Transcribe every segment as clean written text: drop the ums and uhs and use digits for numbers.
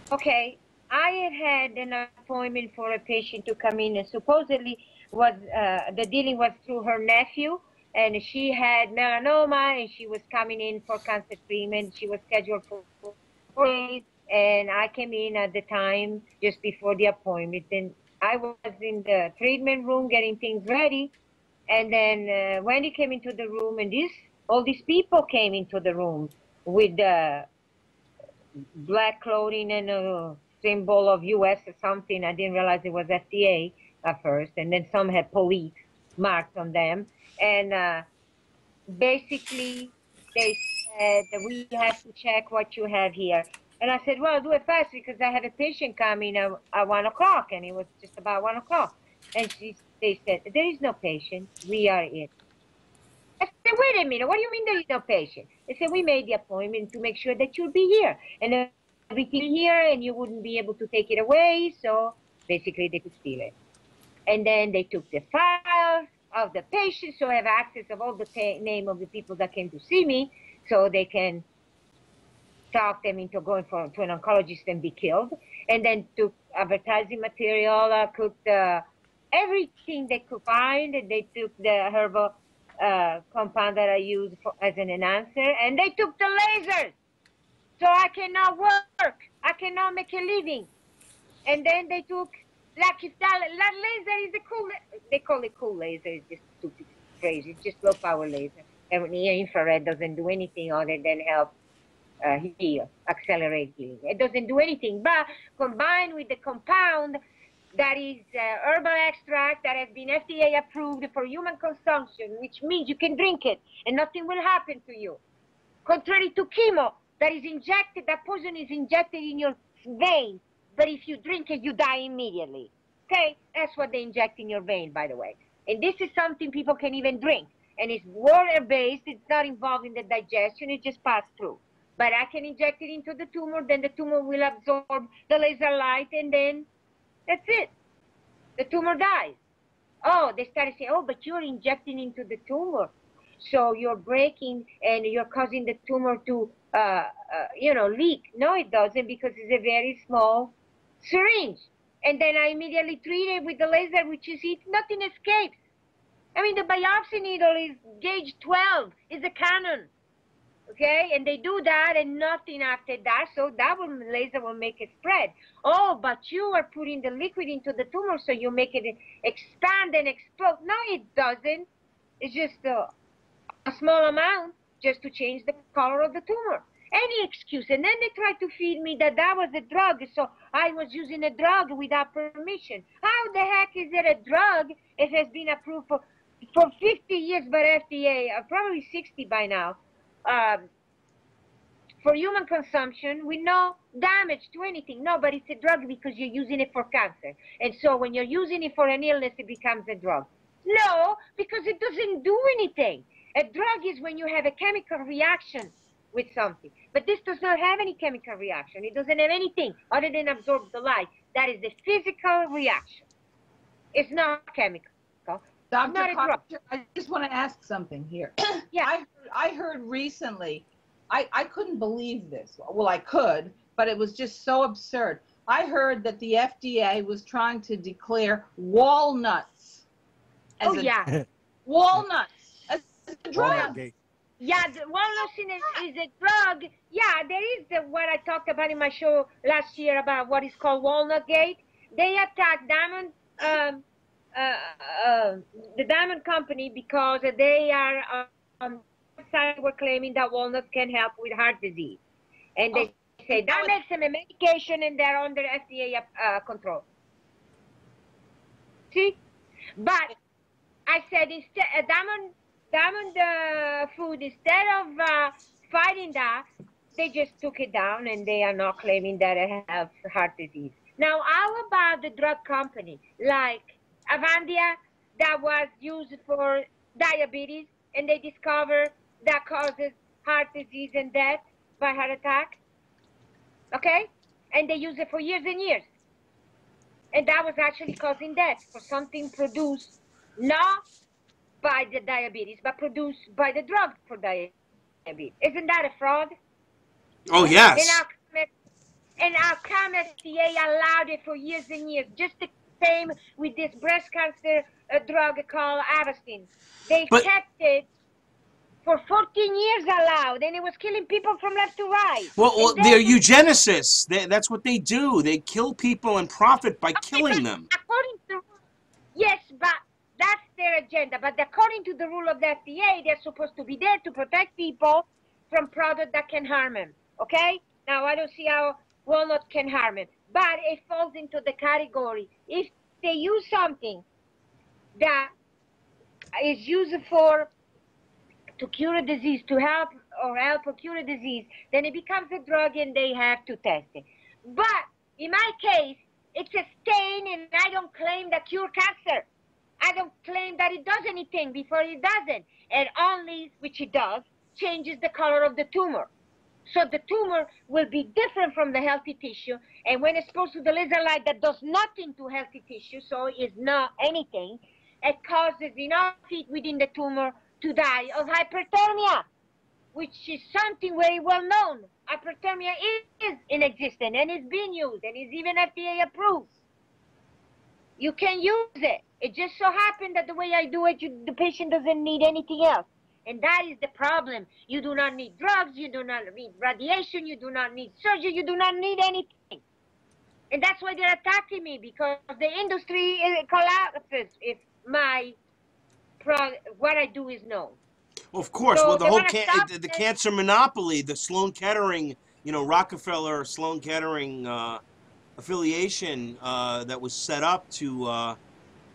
Okay, I had an appointment for a patient to come in, and supposedly was the dealing was through her nephew, and she had melanoma, and she was coming in for cancer treatment. She was scheduled for 4 days, and I came in at the time just before the appointment, and I was in the treatment room getting things ready, and then Wendy came into the room, and all these people came into the room with black clothing and a symbol of US or something. I didn't realize it was FDA at first. And then some had police marked on them. And basically, they said that we have to check what you have here. And I said, well, do it fast because I have a patient coming at 1 o'clock. And it was just about 1 o'clock. And they said, there is no patient. We are it. I said, wait a minute, what do you mean there is no patient? They said, we made the appointment to make sure that you'll be here. And everything here, and you wouldn't be able to take it away. So basically, they could steal it. And then they took the files of the patients, so I have access of all the name of the people that came to see me, so they can talk them into going to an oncologist and be killed. And then took advertising material, cooked everything they could find. And they took the herbal compound that I use as an enhancer, and they took the lasers. So I cannot work. I cannot make a living. And then they took, like if that laser is a cool, they call it cool laser. It's just stupid, crazy. It's just low power laser. And infrared doesn't do anything other than help heal, accelerate healing. It doesn't do anything. But combined with the compound that is herbal extract that has been FDA approved for human consumption, which means you can drink it and nothing will happen to you. Contrary to chemo, that is injected, that poison is injected in your vein, but if you drink it, you die immediately. Okay? That's what they inject in your vein, by the way. And this is something people can even drink. And it's water-based, it's not involved in the digestion, it just passes through. But I can inject it into the tumor, then the tumor will absorb the laser light, and then that's it. The tumor dies. Oh, they started saying, oh, but you're injecting into the tumor. So you're breaking and you're causing the tumor to, leak. No, it doesn't, because it's a very small syringe. And then I immediately treat it with the laser, which is it. Nothing escapes. I mean, the biopsy needle is gauge 12. It's a Canon. Okay, and they do that and nothing after that, so that laser will make it spread. Oh, but you are putting the liquid into the tumor, so you make it expand and explode. No, it doesn't. It's just a small amount just to change the color of the tumor. Any excuse. And then they tried to feed me that was a drug, so I was using a drug without permission. How the heck is it a drug if it has been approved for 50 years by FDA, probably 60 by now? For human consumption with no damage to anything. No, but it's a drug because you're using it for cancer. And so when you're using it for an illness, it becomes a drug. No, because it doesn't do anything. A drug is when you have a chemical reaction with something. But this does not have any chemical reaction. It doesn't have anything other than absorb the light. That is a physical reaction. It's not chemical. Dr. Carpenter, I just want to ask something here. Yeah. I heard recently, I couldn't believe this. Well, I could, but it was just so absurd. I heard that the FDA was trying to declare walnuts as walnuts as a drug. Yeah, the walnuts is a drug. Yeah, there is what I talked about in my show last year about what is called Walnut Gate. They attacked the diamond company because they are on the side were claiming that walnuts can help with heart disease, and they say that makes them a medication, and they're under FDA control. See, but I said instead, diamond food, instead of fighting that, they just took it down, and they are not claiming that it has heart disease. Now, how about the drug company like Avandia that was used for diabetes, and they discovered that causes heart disease and death by heart attack? Okay? And they use it for years and years. And that was actually causing death for something produced not by the diabetes, but produced by the drug for diabetes. Isn't that a fraud? Oh, yes. And how come FDA allowed it for years and years? Just the same with this breast cancer drug called Avastin. They But kept it for 14 years allowed, and it was killing people from left to right. well, And they're then, eugenicists. That's what they do. They kill people and profit by okay, killing but them. according to, yes, but that's their agenda. But according to the rule of the FDA, they're supposed to be there to protect people from products that can harm them. Okay? Now, I don't see how walnut can harm them. But it falls into the category. If they use something that is used to cure a disease, to help or cure a disease, then it becomes a drug and they have to test it. But in my case, it's a stain, and I don't claim that cure cancer. I don't claim that it does anything before it doesn't. And only, which it does, changes the color of the tumor. So the tumor will be different from the healthy tissue, and when exposed to the laser light that does nothing to healthy tissue, so it's not anything, it causes enough heat within the tumor to die of hyperthermia, which is something very well known. Hyperthermia is in existence, and it's being used, and is even FDA approved. You can use it. It just so happened that the way I do it, the patient doesn't need anything else. And that is the problem. You do not need drugs, you do not need radiation, you do not need surgery, you do not need anything. And that's why they're attacking me, because the industry collapses if what I do is known. Well, of course. So Well, they wanna stop the it. cancer monopoly, the Sloan Kettering, Rockefeller Sloan Kettering affiliation that was set up to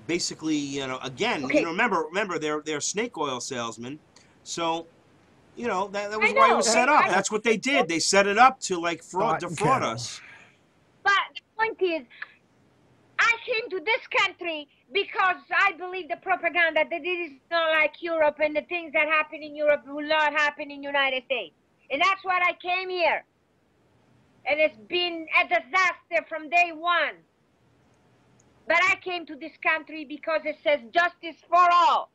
basically, again, Okay. remember they're snake oil salesmen, so that was I why it know, was set right? up. That's what they did. They set it up to defraud Cattle. us. But the point is, I came to this country because I believe the propaganda that it is not like Europe, and the things that happen in Europe will not happen in the United States. And that's why I came here. And it's been a disaster from day one. But I came to this country because it says justice for all.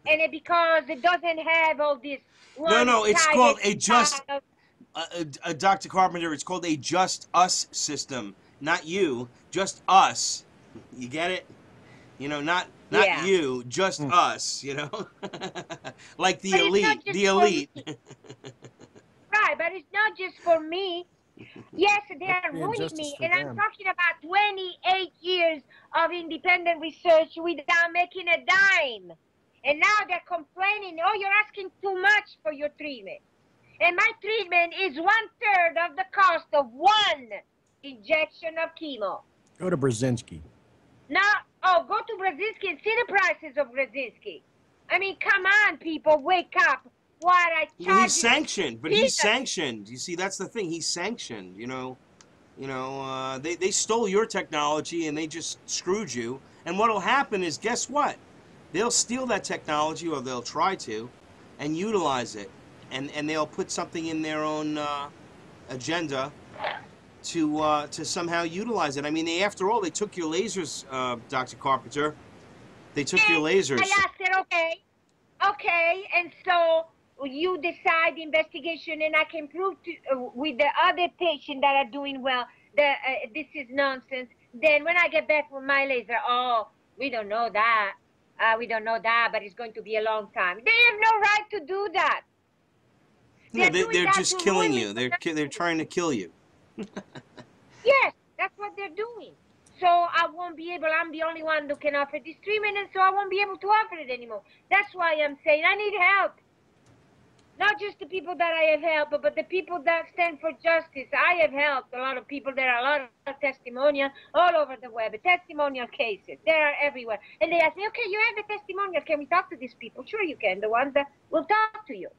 And because it doesn't have all this No, it's called a just, kind of- Dr. Carpenter, it's called a just us system. Not you, just us. You get it? Not Yeah. you, just us, like the But it's not elite, just the for elite. me. Right, but it's not just for me. Yes, they are The ruining injustice me, for and I'm them. talking about 28 years of independent research without making a dime. And now they're complaining, oh, you're asking too much for your treatment. And my treatment is 1/3 of the cost of one injection of chemo. Go to Brzezinski. Now, go to Brzezinski and see the prices of Brzezinski. I mean, come on, people, wake up. What I charge Well, you- he's sanctioned, but he's Jesus. sanctioned. You see, that's the thing. He's sanctioned. They stole your technology and they just screwed you. And what'll happen is, guess what? They'll steal that technology, or they'll try to, and utilize it, and they'll put something in their own agenda to somehow utilize it. I mean, after all, they took your lasers, Dr. Carpenter. They took your lasers. I asked it, okay, and so you decide the investigation, and I can prove with the other patients that are doing well that this is nonsense. Then when I get back with my laser, we don't know that. We don't know that, but it's going to be a long time. They have no right to do that. No, doing they're that just to killing ruin you. me. They're trying to kill you. Yes, that's what they're doing. So I won't be able, I'm the only one who can offer this treatment, and so I won't be able to offer it anymore. That's why I'm saying I need help. Not just the people that I have helped, but the people that stand for justice. I have helped a lot of people. There are a lot of testimonials all over the web, testimonial cases. They are everywhere. And they ask me, okay, you have the testimonial. Can we talk to these people? Sure you can, the ones that will talk to you.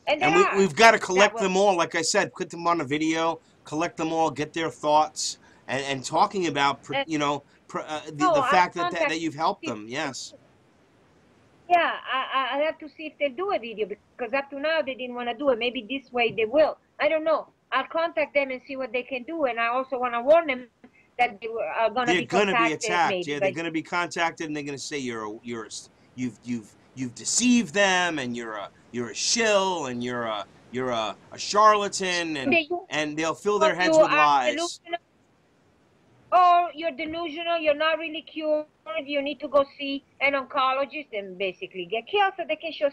And we've got to collect them all. Like I said, put them on a video, collect them all, get their thoughts, and talking about, the fact that you've helped them. Yes. Yeah, I have to see if they'll do a video, because up to now they didn't want to do it. Maybe this way they will. I don't know. I'll contact them and see what they can do. And I also want to warn them that they are going to be contacted. They're going to be attacked. Maybe, yeah, they're going to be contacted, and they're going to say you've deceived them, and you're a shill, and you're a you're a charlatan, and they'll fill their heads you with are lies. delusional, or you're delusional, you're not really cured, you need to go see an oncologist and basically get killed so they can show,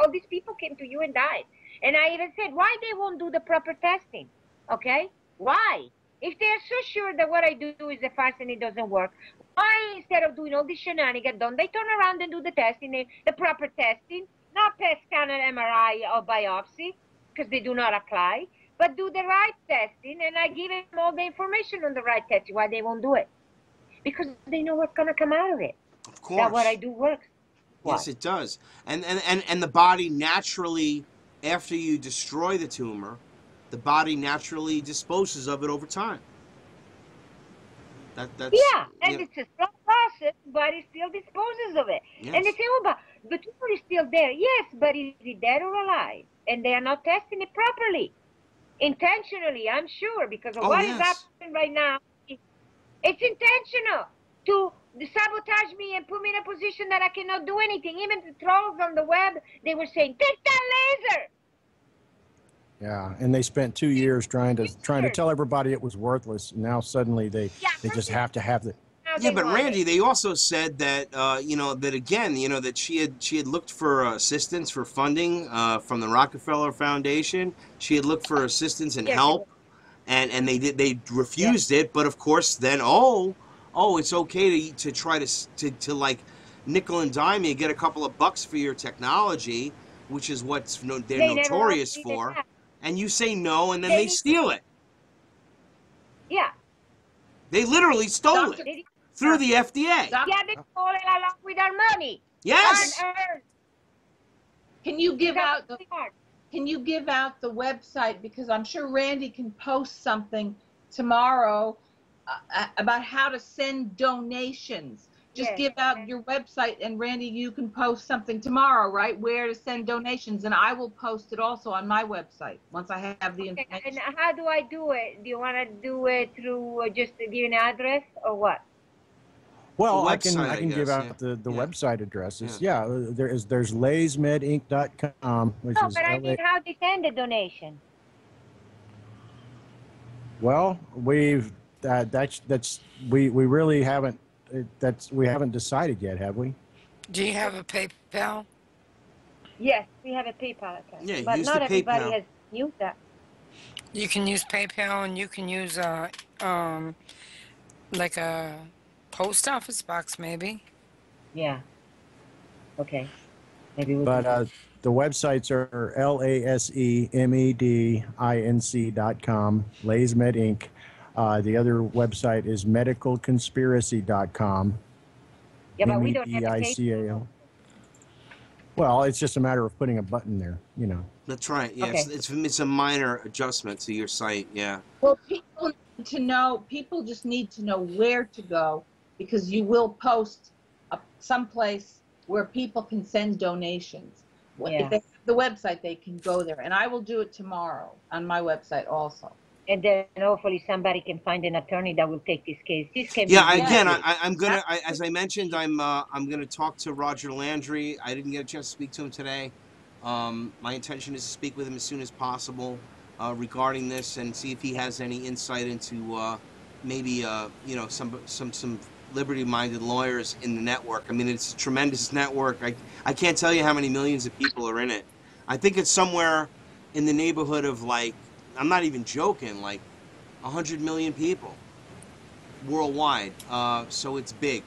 all these people came to you and died. And I even said, why they won't do the proper testing? Okay? Why? If they're so sure that what I do is a farce and it doesn't work, why instead of doing all this shenanigans, don't they turn around and do the testing, the proper testing, not PET scan and MRI or biopsy, because they do not apply, but do the right testing, and I give them all the information on the right testing. Why they won't do it? Because they know what's going to come out of it. Of course. That what I do works. Why? Yes, it does. And the body naturally, after you destroy the tumor, the body naturally disposes of it over time. That's yeah, and it's a slow process, but it still disposes of it. Yes. And they say, oh, but the tumor is still there. Yes, but is it dead or alive? And they are not testing it properly. Intentionally, I'm sure, because of what is happening right now. It's intentional to sabotage me and put me in a position that I cannot do anything. Even the trolls on the web, they were saying, take that laser. Yeah, and they spent 2 years trying to tell everybody it was worthless. Now suddenly they just have to have it. Yeah, but Randy, they also said that that she had looked for assistance for funding from the Rockefeller Foundation. She had looked for assistance and help, and they refused it. But of course, then it's okay to try to like nickel and dime you, get a couple of bucks for your technology, which is what they're notorious for. And you say no, and then they steal it. Yeah. They literally stole it through the FDA. Yeah, they stole it along with our money. Yes. Can you give out the website, because I'm sure Randy can post something tomorrow about how to send donations. Just give out your website, and Randy, you can post something tomorrow, right? Where to send donations, and I will post it also on my website once I have the information. And how do I do it? Do you want to do it through just give an address or what? Well, I can give out the website addresses. Yeah, there's laysmedinc.com, which is. But I mean, how they send the donation? Well, we really haven't. We haven't decided yet, have we? Do you have a PayPal? Yes, we have a PayPal account. Yeah, but not everybody has used that. You can use PayPal, and you can use like a post office box, maybe. Yeah. Okay. Maybe. But the websites are lasemedinc.com, LaysMed Inc. The other website is medicalconspiracy.com. Yeah, but we don't have a PayPal. Well, it's just a matter of putting a button there, That's right. Yeah, Okay. it's a minor adjustment to your site. Yeah. Well, people just need to know where to go, because you will post someplace where people can send donations. Yeah. If they have the website, they can go there, and I will do it tomorrow on my website also. And then hopefully somebody can find an attorney that will take this case. I'm gonna. As I mentioned, I'm gonna talk to Roger Landry. I didn't get a chance to speak to him today. My intention is to speak with him as soon as possible regarding this, and see if he has any insight into maybe some liberty-minded lawyers in the network. I mean, it's a tremendous network. I can't tell you how many millions of people are in it. I think it's somewhere in the neighborhood of, like, I'm not even joking, like 100 million people worldwide. So it's big.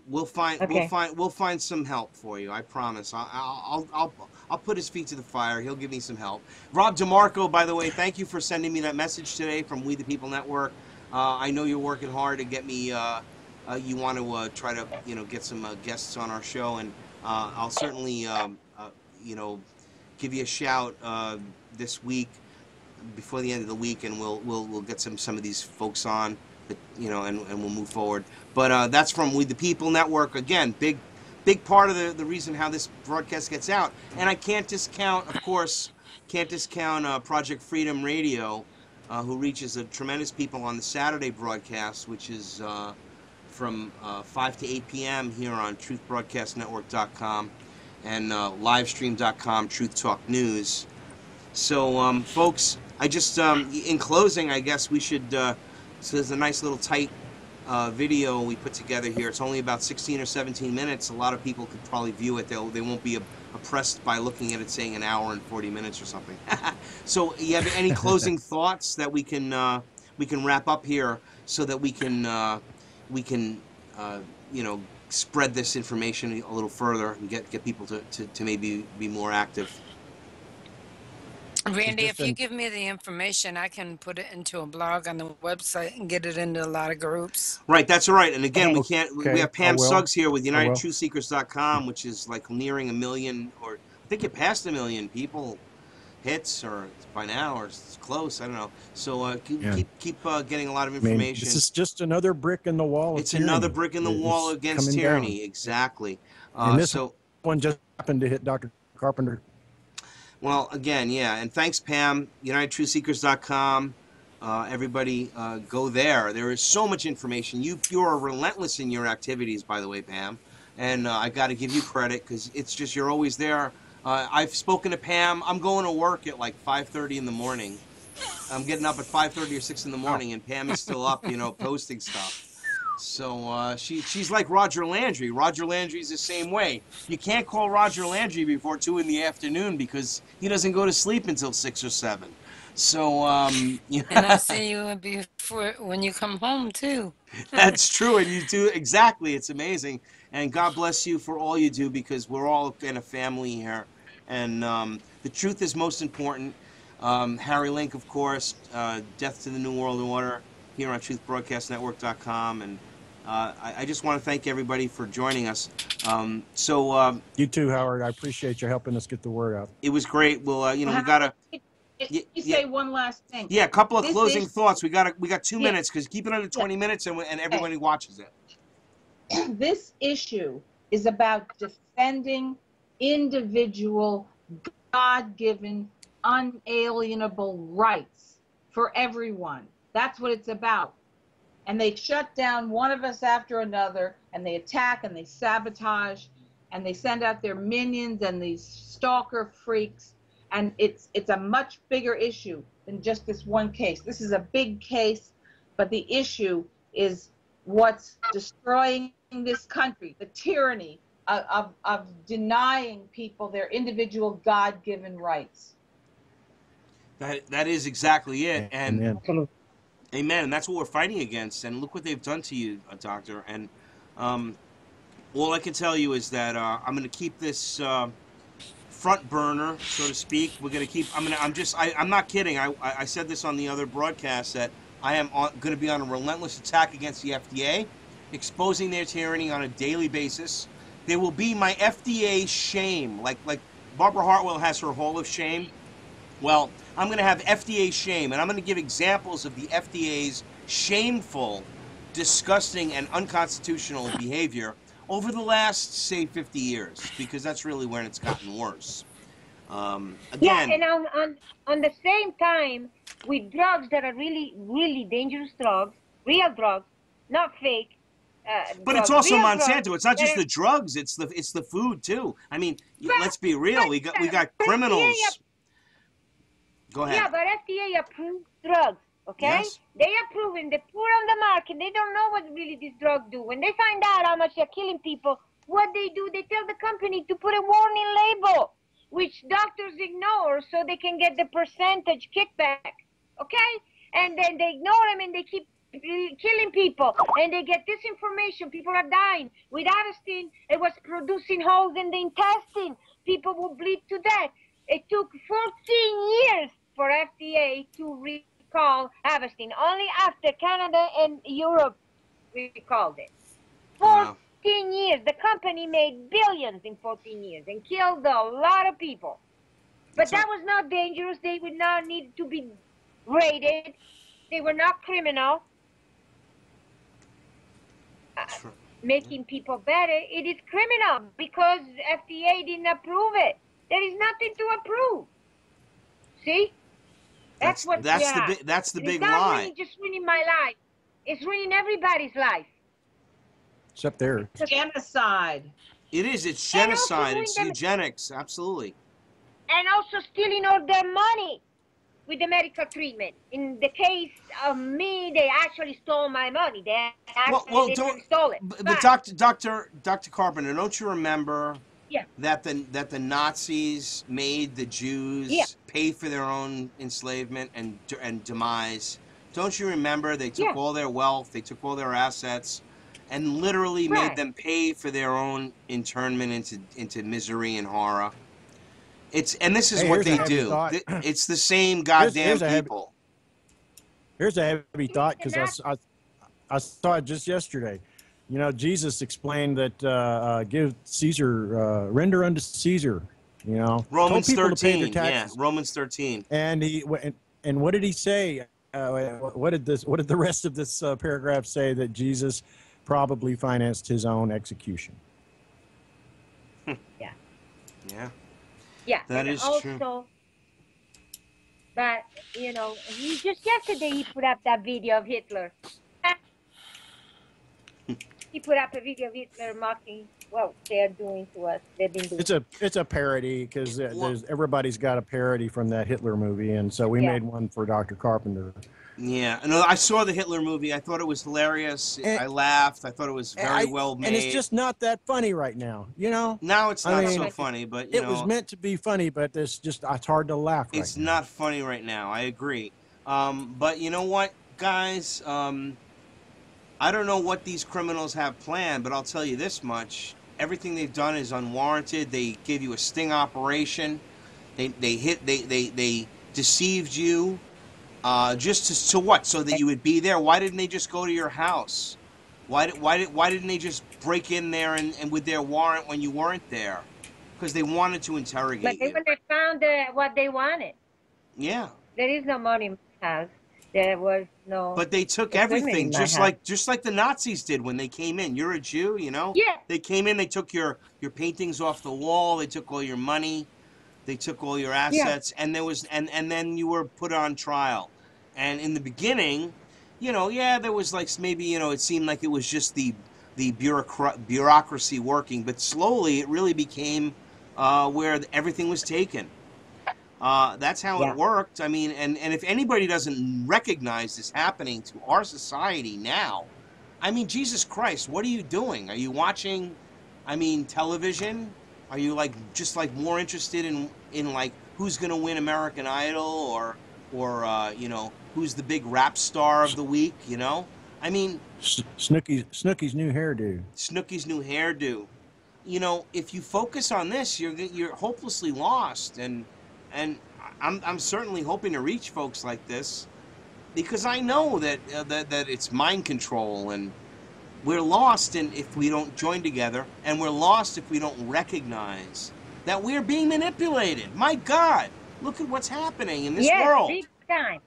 We'll find some help for you. I promise. I'll put his feet to the fire. He'll give me some help. Rob DeMarco, by the way, thank you for sending me that message today from We the People Network. I know you're working hard to get me. You want to try to get some guests on our show, and I'll certainly give you a shout this week before the end of the week, and we'll get some of these folks on, and we'll move forward. But that's from We the People Network. Again, big part of the reason how this broadcast gets out. And I can't discount Project Freedom Radio, who reaches a tremendous people on the Saturday broadcast, which is from 5 to 8 p.m. here on truthbroadcastnetwork.com and livestream.com, Truth Talk News. So, folks, I just, in closing, I guess we should, so there's a nice little tight video we put together here. It's only about 16 or 17 minutes. A lot of people could probably view it. They won't be oppressed by looking at it saying an hour and 40 minutes or something. So you have any closing thoughts that we can wrap up here so that we can you know, spread this information a little further and get people to maybe be more active? Randy, if you give me the information, I can put it into a blog on the website and get it into a lot of groups. Right, that's right. And again, Okay, we have Pam Suggs here with will. UnitedTruthSeekers.com, which is like nearing 1 million, or I think it passed 1 million people hits, or by now, or it's close. I don't know. So keep getting a lot of information. I mean, this is just another brick in the wall. It's another brick in the wall against tyranny. Down. Exactly. And this one just happened to hit Dr. Carpenter. Well, again, yeah, and thanks, Pam. UnitedTruthSeekers.com. Everybody, go there. There is so much information. You are relentless in your activities, by the way, Pam. And I got to give you credit because it's just you're always there. I've spoken to Pam. I'm going to work at like 5:30 in the morning. I'm getting up at 5:30 or 6 in the morning, and Pam is still up, you know, posting stuff. So she's like Roger Landry. Roger Landry's the same way. You can't call Roger Landry before 2 in the afternoon because he doesn't go to sleep until 6 or 7. So you know. And I'll see you before when you come home too. That's true, and you do exactly. It's amazing, and God bless you for all you do because we're all in a family here, and the truth is most important. Harry Link, of course, Death to the New World Order here on TruthBroadcastNetwork.com, and I just want to thank everybody for joining us. You too, Howard. I appreciate you helping us get the word out. It was great. Well, you know, we gotta. Say one last thing. Yeah, a couple of closing thoughts. We got 2 minutes because keep it under 20 minutes, and everybody watches it. This issue is about defending individual, God-given, unalienable rights for everyone. That's what it's about. And they shut down one of us after another, and they attack and they sabotage, and they send out their minions and these stalker freaks. And it's a much bigger issue than just this one case. This is a big case, but the issue is what's destroying this country, the tyranny of denying people their individual God-given rights. That is exactly it. And Amen. Amen. And that's what we're fighting against. And look what they've done to you, Doctor. And all I can tell you is that I'm going to keep this front burner, so to speak. We're going to keep. I'm not kidding. I said this on the other broadcast that I am going to be on a relentless attack against the FDA, exposing their tyranny on a daily basis. There will be my FDA shame, like Barbara Hartwell has her Hall of Shame. Well, I'm going to have FDA shame, and I'm going to give examples of the FDA's shameful, disgusting, and unconstitutional behavior over the last, say, 50 years, because that's really when it's gotten worse. Again, yeah, and on the same time, with drugs that are really, really dangerous drugs, real drugs, not fake. But drugs, it's also real Monsanto. drugs, It's not just the drugs; it's the food too. I mean, let's be real. We got criminals. Go ahead. Yeah, but FDA approved drugs. Okay, Yes. They approve and they put on the market. They don't know what really these drugs do. When they find out how much they're killing people, what they do, they tell the company to put a warning label, which doctors ignore so they can get the percentage kickback. Okay, and then they ignore them and they keep killing people, and they get this information. People are dying. With Avastin, it was producing holes in the intestine. People will bleed to death. It took 14 years for FDA to recall Avastin. Only after Canada and Europe recalled it. 14 years. The company made billions in 14 years and killed a lot of people. But that was not dangerous. They would not need to be raided. They were not criminal. Making people better, it is criminal because FDA didn't approve it. There is nothing to approve. See? That's the big it's not lie. really just ruining my life. It's ruining everybody's life. Except theirs. Genocide. It is. It's genocide. It's eugenics. Absolutely. and also stealing all their money with the medical treatment. In the case of me, they actually stole my money. They actually literally stole it. But Dr. Carpenter, don't you remember Yeah. that the Nazis made the Jews pay for their own enslavement and demise? Don't you remember they took all their wealth, they took all their assets, and literally made them pay for their own internment into misery and horror? This is what they do. It's the same goddamn people. Here's a heavy thought, because I saw it just yesterday. You know, Jesus explained that give Caesar, render unto Caesar. You know, Romans told people 13. to pay their taxes. Yeah, Romans 13. And what did he say? What did the rest of this paragraph say? That Jesus probably financed his own execution. Yeah. Yeah. Yeah. That and is also, true. But, you know, just yesterday he put up that video of Hitler. He put up a video of Hitler mocking what they're doing to us. They've been doing. It's a parody, because everybody's got a parody from that Hitler movie, and so we made one for Dr. Carpenter. Yeah, no, I saw the Hitler movie. I thought it was hilarious. I laughed. I thought it was very well made. And it's just not that funny right now, you know? Now it's not so funny, but it was meant to be funny, but it's hard to laugh right It's now. not funny right now. I agree. But you know what, guys? I don't know what these criminals have planned, but I'll tell you this much. Everything they've done is unwarranted. They gave you a sting operation. They deceived you. Just to what? So that you would be there? Why didn't they just go to your house? Why didn't they just break in there and with their warrant when you weren't there? Because they wanted to interrogate you. But they found what they wanted. Yeah. There is no money in my house. There was no. But they took everything, just like the Nazis did when they came in. You're a Jew, you know. Yeah. They came in. They took your paintings off the wall. They took all your money. They took all your assets, and there was and then you were put on trial. And in the beginning, you know, there was like maybe, you know, it seemed like it was just the bureaucracy working, but slowly it really became where everything was taken. That's how it worked. I mean, and if anybody doesn't recognize this happening to our society now, I mean, Jesus Christ, what are you doing? Are you watching, television? Are you just more interested in like who's going to win American Idol or you know, who's the big rap star of the week, you know? I mean, Snooki's new hairdo. Snooki's new hairdo. You know, if you focus on this, you're hopelessly lost, and I'm certainly hoping to reach folks like this, because I know that it's mind control, and we're lost if we don't join together, and we're lost if we don't recognize that we're being manipulated. My God, look at what's happening in this world. Yes, big time.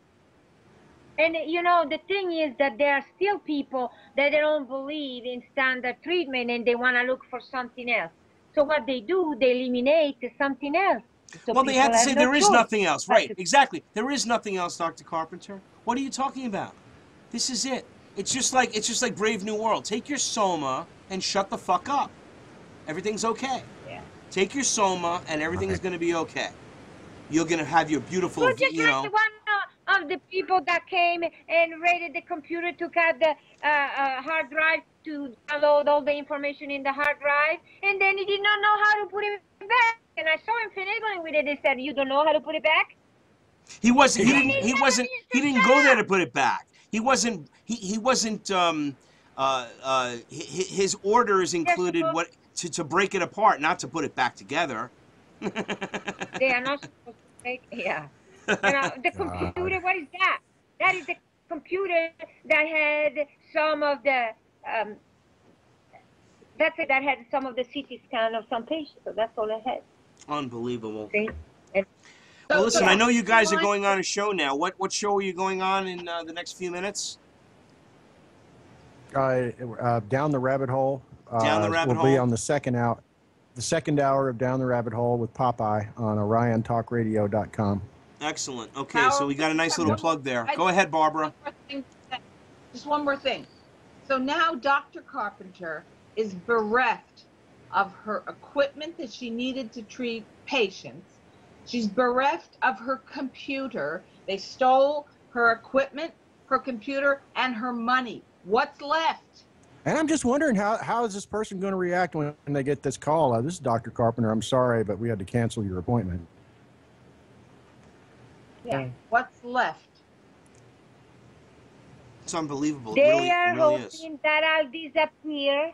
And, you know, the thing is that there are still people that they don't believe in standard treatment, and they want to look for something else. So what they do, they eliminate something else. So well, they have to say there is nothing else. Right, That's exactly. There is nothing else, Dr. Carpenter. What are you talking about? This is it. It's just like Brave New World. Take your soma and shut the fuck up. Everything's okay. Yeah. Take your soma and everything's going to be okay. You're going to have your beautiful, well, just like the one of the people that came and raided the computer, took out the hard drive to download all the information in the hard drive, and then he did not know how to put it back. And I saw him finagling with it. They said, "You don't know how to put it back?" He didn't go there to put it back. He wasn't. His orders included to break it apart, not to put it back together. They are not supposed to take. Yeah. The computer. What is that? That is the computer that had some of the. That's it. That had some of the CT scan of some patients. So that's all it had. Unbelievable. See? Well, listen, I know you guys are going on a show now. What show are you going on in the next few minutes? Down the Rabbit Hole. Down the Rabbit Hole. We'll be on the second hour of Down the Rabbit Hole with Popeye on OrionTalkRadio.com. Excellent. Okay, so we got a nice little plug there. Go ahead, Barbara. Just one more thing. So now Dr. Carpenter is bereft of her equipment that she needed to treat patients, She's bereft of her computer. They stole her equipment, her computer, and her money. What's left? And I'm just wondering how is this person going to react when they get this call? This is Dr. Carpenter. I'm sorry, but we had to cancel your appointment. Yeah. What's left? It's unbelievable. They It really, are it really is. hoping that I'll disappear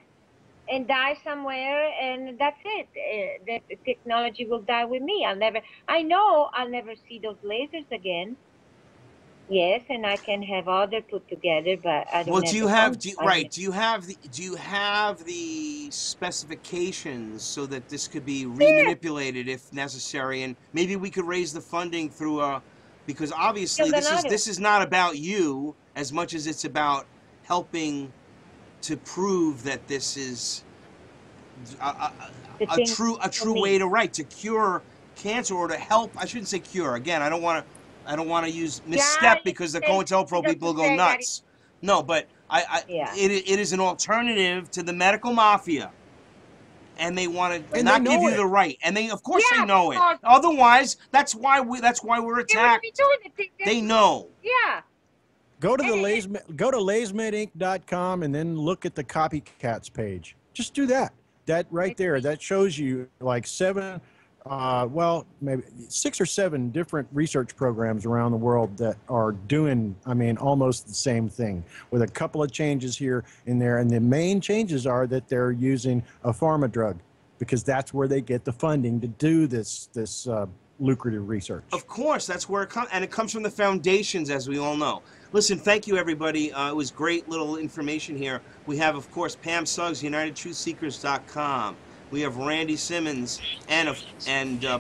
and die somewhere, and that's it. The technology will die with me. I know I'll never see those lasers again. Yes, and I can have other put together, but I don't. Well, have do you the have funds. do you have the specifications so that this could be remanipulated if necessary, and maybe we could raise the funding through a, because obviously this is not about you as much as it's about helping to prove that this is a true way to cure cancer, or to help. I shouldn't say cure. Again, I don't want to use misstep because the COINTELPRO people go nuts. No, but it is an alternative to the medical mafia, and they want to not give you the right. And they, of course, they know it. Otherwise, that's why we're attacked. They know. Yeah. Go to lasmedinc.com and then look at the copycats page. Just do that. That right there. That shows you like maybe 6 or 7 different research programs around the world that are doing, almost the same thing with a couple of changes here and there. And the main changes are that they're using a pharma drug because that's where they get the funding to do this lucrative research. Of course, that's where it comes, and it comes from the foundations, as we all know. Listen, thank you, everybody. It was great little information here. We have, of course, Pam Suggs, UnitedTruthSeekers.com. We have Randy Simmons and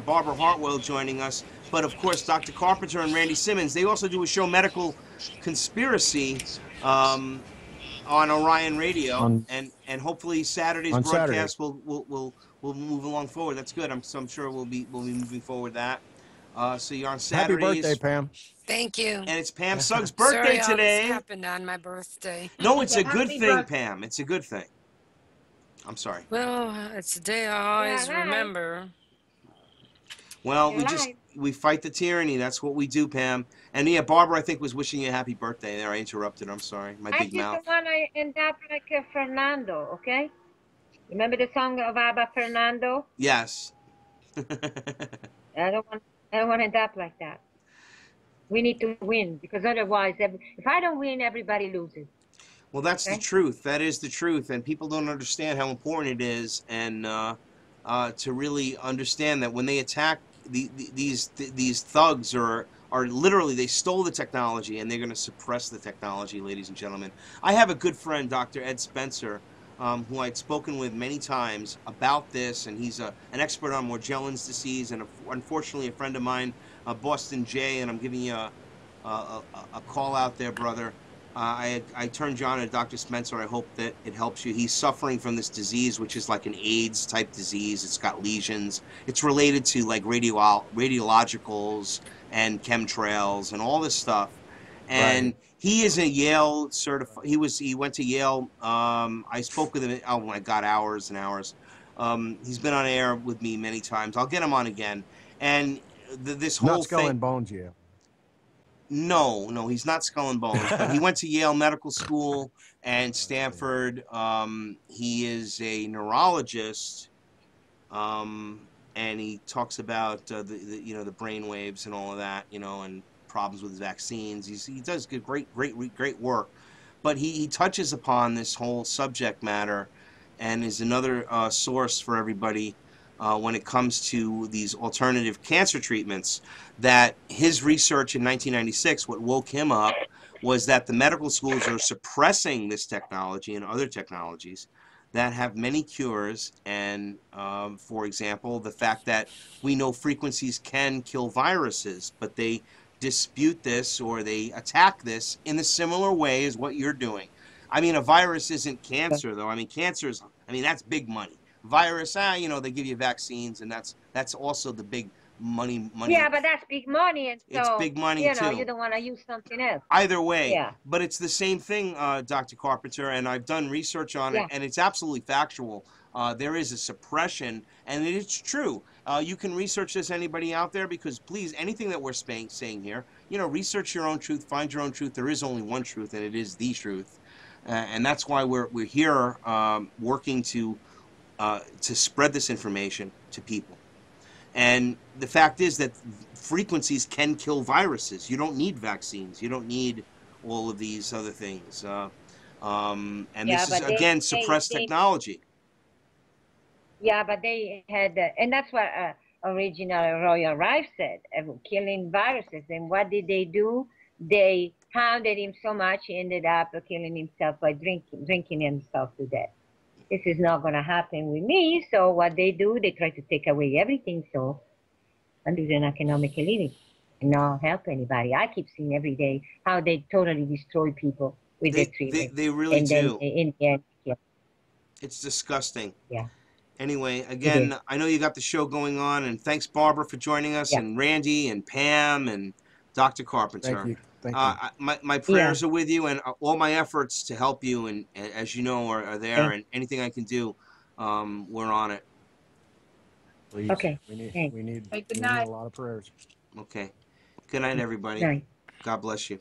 Barbara Hartwell joining us. But, of course, Dr. Carpenter and Randy Simmons, they also do a show, Medical Conspiracy, on Orion Radio. And hopefully Saturday's broadcast will move along forward. That's good. I'm sure we'll be moving forward that. So you're on Saturdays. Happy birthday, Pam. Thank you. And it's Pam Suggs' birthday Sorry, today. All this happened on my birthday. No, it's a good thing, Pam. It's a good thing. I'm sorry. Well, it's a day I always remember. Well, we fight the tyranny. That's what we do, Pam. And yeah, Barbara, I think, was wishing you a happy birthday there. I interrupted. I'm sorry. My big mouth. I just want to end up like Fernando, okay? Remember the song of ABBA, Fernando? Yes. I don't want to end up like that. We need to win, because otherwise, if I don't win, everybody loses. Well, that's the truth. That is the truth, and people don't understand how important it is, and to really understand that when they attack these thugs are literally, they stole the technology, and they're going to suppress the technology, ladies and gentlemen. I have a good friend, Dr. Ed Spencer, who I'd spoken with many times about this, and he's an expert on Morgellons disease, and unfortunately a friend of mine, Boston J, and I'm giving you a call out there, brother. I turned you on to Dr. Spencer. I hope that it helps you. He's suffering from this disease, which is like an AIDS type disease. It's got lesions. It's related to like radiologicals and chemtrails and all this stuff. And he is a Yale certified. He went to Yale. I spoke with him. Oh my God, hours and hours. He's been on air with me many times. I'll get him on again. And this whole Not Skull thing. and Bones, yeah. No, he's not Skull and Bones. But he went to Yale Medical School and Stanford. He is a neurologist, and he talks about the brain waves and all of that, and problems with vaccines. He does good, great work. But he touches upon this whole subject matter, and is another source for everybody when it comes to these alternative cancer treatments. That his research in 1996, what woke him up, was that the medical schools are suppressing this technology and other technologies that have many cures. And for example, the fact that we know frequencies can kill viruses, but they dispute this, or they attack this in a similar way as what you're doing. I mean, a virus isn't cancer, though. I mean, cancer's, that's big money. Virus, they give you vaccines, and that's also the big money. Yeah, but that's big money, and so it's big money too. You don't want to use something else. Either way, yeah. But it's the same thing, Dr. Carpenter, and I've done research on it, and it's absolutely factual. There is a suppression, and it's true. You can research this, anybody out there, because please, anything that we're saying here, you know, research your own truth, find your own truth. There is only one truth, and it is the truth. And that's why we're here working to spread this information to people. And the fact is that frequencies can kill viruses. You don't need vaccines. You don't need all of these other things. And this is, again, suppressed technology. Yeah, but they had, and that's what original Royal Rife said, killing viruses. And what did they do? They pounded him so much, he ended up killing himself by drinking himself to death. This is not going to happen with me. So what they do, they try to take away everything. So and do an economic living and not help anybody. I keep seeing every day how they totally destroy people with their treatment. They really do. Then in the end, yeah. It's disgusting. Yeah. Anyway, again, I know you got the show going on, and thanks, Barbara, for joining us, and Randy, and Pam, and Dr. Carpenter. Thank you. Thank you. My prayers are with you, and all my efforts to help you, and as you know, are there, and anything I can do, we're on it. Please. Okay. We need Good night. a lot of prayers. Okay. Good night, everybody. Night. God bless you.